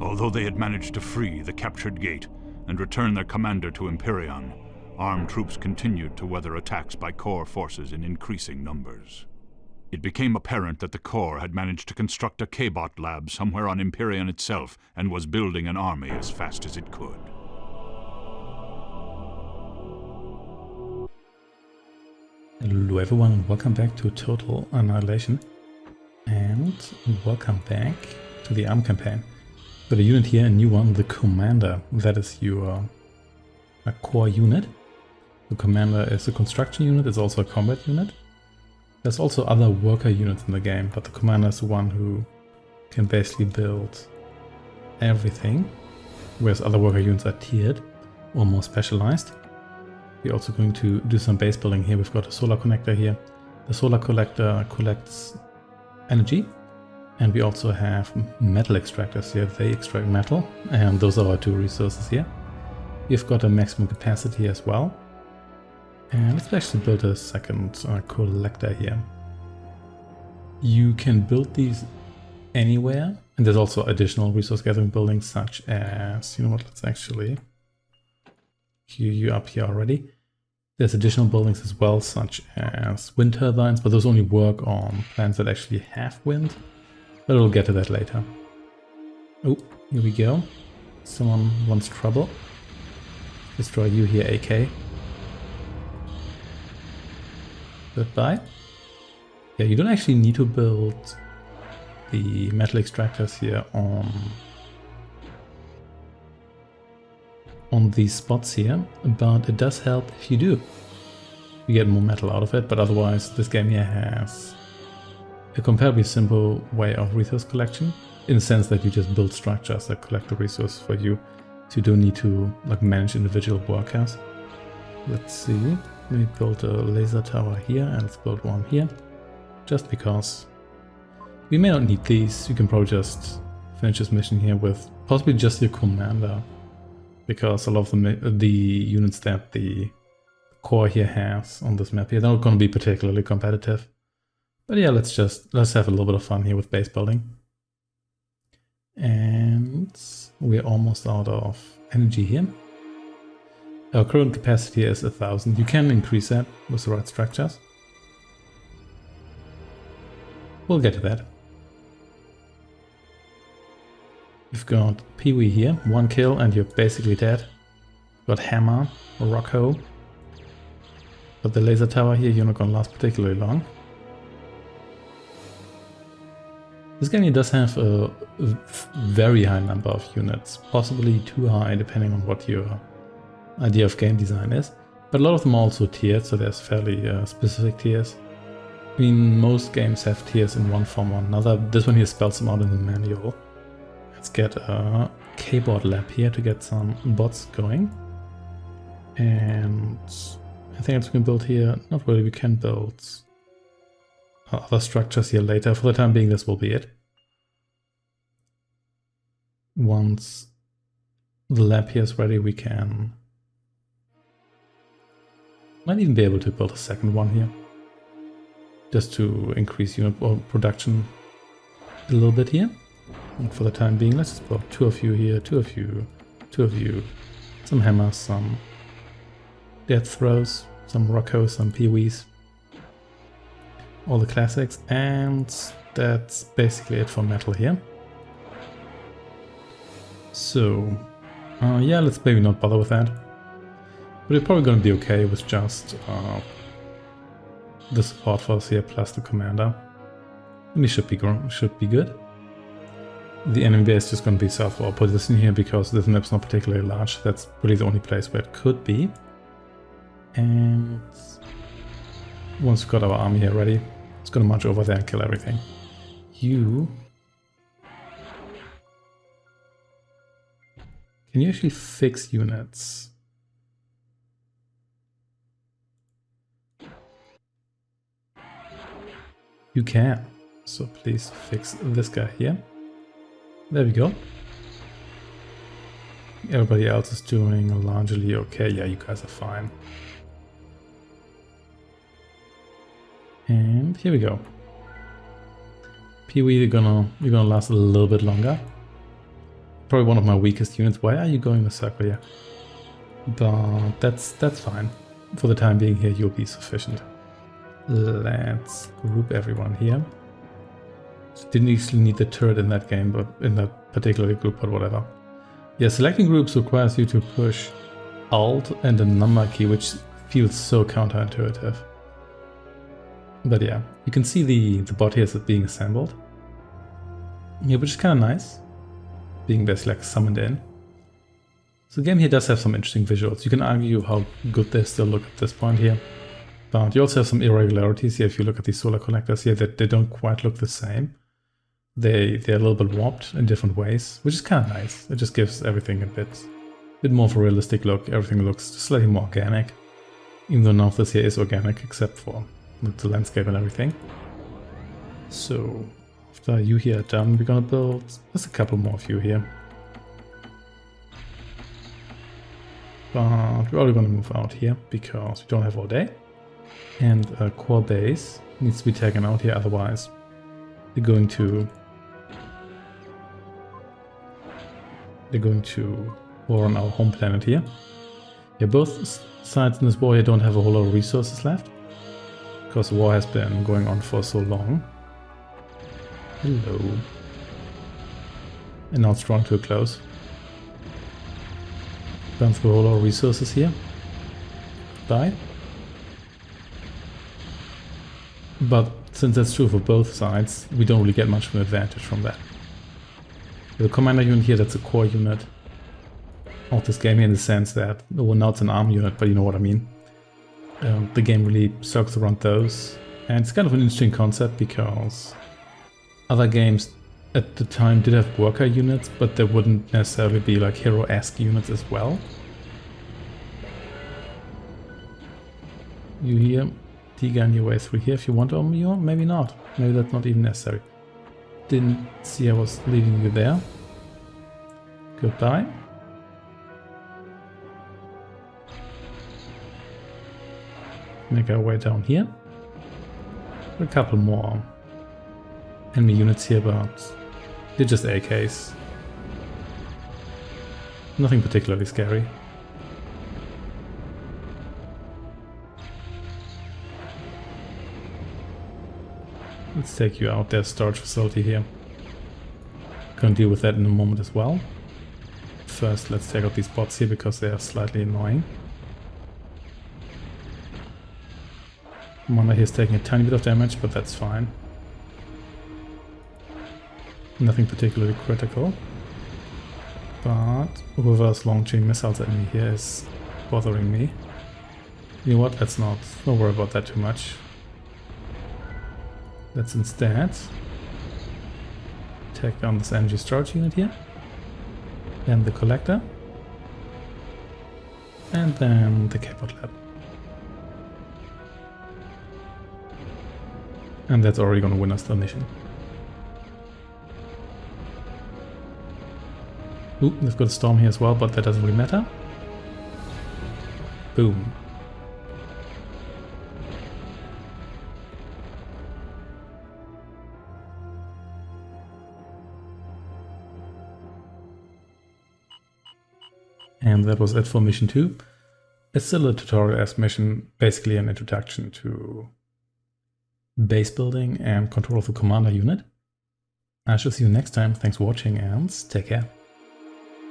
Although they had managed to free the captured gate and return their commander to Empyreon, armed troops continued to weather attacks by core forces in increasing numbers. It became apparent that the core had managed to construct a Kbot lab somewhere on Empyreon itself and was building an army as fast as it could. Hello everyone and welcome back to Total Annihilation. And welcome back to the ARM campaign. Got a unit here, a new one, the Commander. That is your core unit. The Commander is a construction unit, it's also a combat unit. There's also other worker units in the game, but the Commander is the one who can basically build everything, whereas other worker units are tiered or more specialized. We're also going to do some base building here. We've got a solar connector here. The solar collector collects energy, and we also have metal extractors here. They extract metal, and those are our two resources here. We've got a maximum capacity as well. And let's actually build a second collector here. You can build these anywhere, and there's also additional resource gathering buildings such as, you know what, let's actually queue you up here already. There's additional buildings as well, such as wind turbines, but those only work on planets that actually have wind. But we'll get to that later. Oh, here we go. Someone wants trouble. Destroy you here, AK. Goodbye. Yeah, you don't actually need to build the metal extractors here on these spots here, but it does help if you do. You get more metal out of it, but otherwise this game here has a comparably simple way of resource collection, in the sense that you just build structures that collect the resources for you, so you don't need to like manage individual workers. Let's see. Let me build a laser tower here, and let's build one here. Just because we may not need these, you can probably just finish this mission here with possibly just your commander. Because a lot of the units that the core here has on this map here, they're not going to be particularly competitive. But yeah, let's have a little bit of fun here with base building. And we're almost out of energy here. Our current capacity is 1000. You can increase that with the right structures. We'll get to that. You've got Pee-wee here, 1 kill and you're basically dead. Got Hammer, Rocco. But the laser tower here, you're not gonna last particularly long. This game here does have a very high number of units, possibly too high depending on what your idea of game design is, but a lot of them are also tiered, so there's fairly specific tiers. I mean, most games have tiers in one form or another. This one here spells them out in the manual. Let's get a Kbot lab here to get some bots going. And I think we can build here, not really, we can build other structures here later. For the time being, this will be it. Once the lab here is ready, we can might even be able to build a second one here, just to increase unit production a little bit here. And for the time being, let's just build 2 of you here, 2 of you, 2 of you, some hammers, some death throws, some Roccos, some Pee-wees, all the classics, and that's basically it for metal here. So yeah, let's maybe not bother with that. But you're probably going to be okay with just the support force here plus the commander. And it should be good. The enemy base is just going to be south of our position here because this map's not particularly large. That's really the only place where it could be. And once we've got our army here ready, it's going to march over there and kill everything. Can you actually fix units? You can. So please fix this guy here. There we go. Everybody else is doing largely okay. Yeah, you guys are fine. And here we go. Pee-wee, you're gonna last a little bit longer. probably one of my weakest units. Why are you going in a circle here? But that's fine. For the time being here, you'll be sufficient. Let's group everyone here. Didn't actually need the turret in that game, but in that particular group, but whatever. Yeah, selecting groups requires you to push Alt and a number key, which feels so counterintuitive. But yeah, you can see the bot here is being assembled. Yeah, which is kind of nice. Being basically like summoned in. So the game here does have some interesting visuals. You can argue how good they still look at this point here. But you also have some irregularities here. If you look at these solar connectors here, that they don't quite look the same. They're a little bit warped in different ways, which is kind of nice. It just gives everything a bit more of a realistic look. Everything looks slightly more organic. Even though none of this here is organic, except for the landscape and everything. So after you here are done, we're gonna build just a couple more of you here. But we're already gonna move out here because we don't have all day. And a core base needs to be taken out here, otherwise they're going to war on our home planet here. Yeah, both sides in this war here don't have a whole lot of resources left, because the war has been going on for so long. Hello. And now it's drawn to a close. Burn through a whole lot of resources here. Die. But since that's true for both sides, we don't really get much of an advantage from that. The commander unit here, that's a core unit of this game here, in the sense that, well, now it's an arm unit, but you know what I mean. The game really circles around those, and it's kind of an interesting concept because other games at the time did have worker units, but they wouldn't necessarily be like hero-esque units as well. You here, T-gun your way through here if you want, or maybe not. Maybe that's not even necessary. Didn't see I was leaving you there. Goodbye. Make our way down here. A couple more enemy units here, but they're just AKs. Nothing particularly scary. Let's take you out. There's a storage facility here. Gonna deal with that in a moment as well. First, let's take out these bots here because they are slightly annoying. Commander here is taking a tiny bit of damage, but that's fine. Nothing particularly critical. But whoever's launching missiles at me here is bothering me. You know what? Let's not worry about that too much. Let's instead take down this energy storage unit here. And the collector. And then the Kbot lab. And that's already going to win us the mission. Ooh, they've got a storm here as well, but that doesn't really matter. Boom. And that was it for mission 2. It's still a tutorial-esque mission, basically an introduction to base building and control of the commander unit. I shall see you next time. Thanks for watching and take care.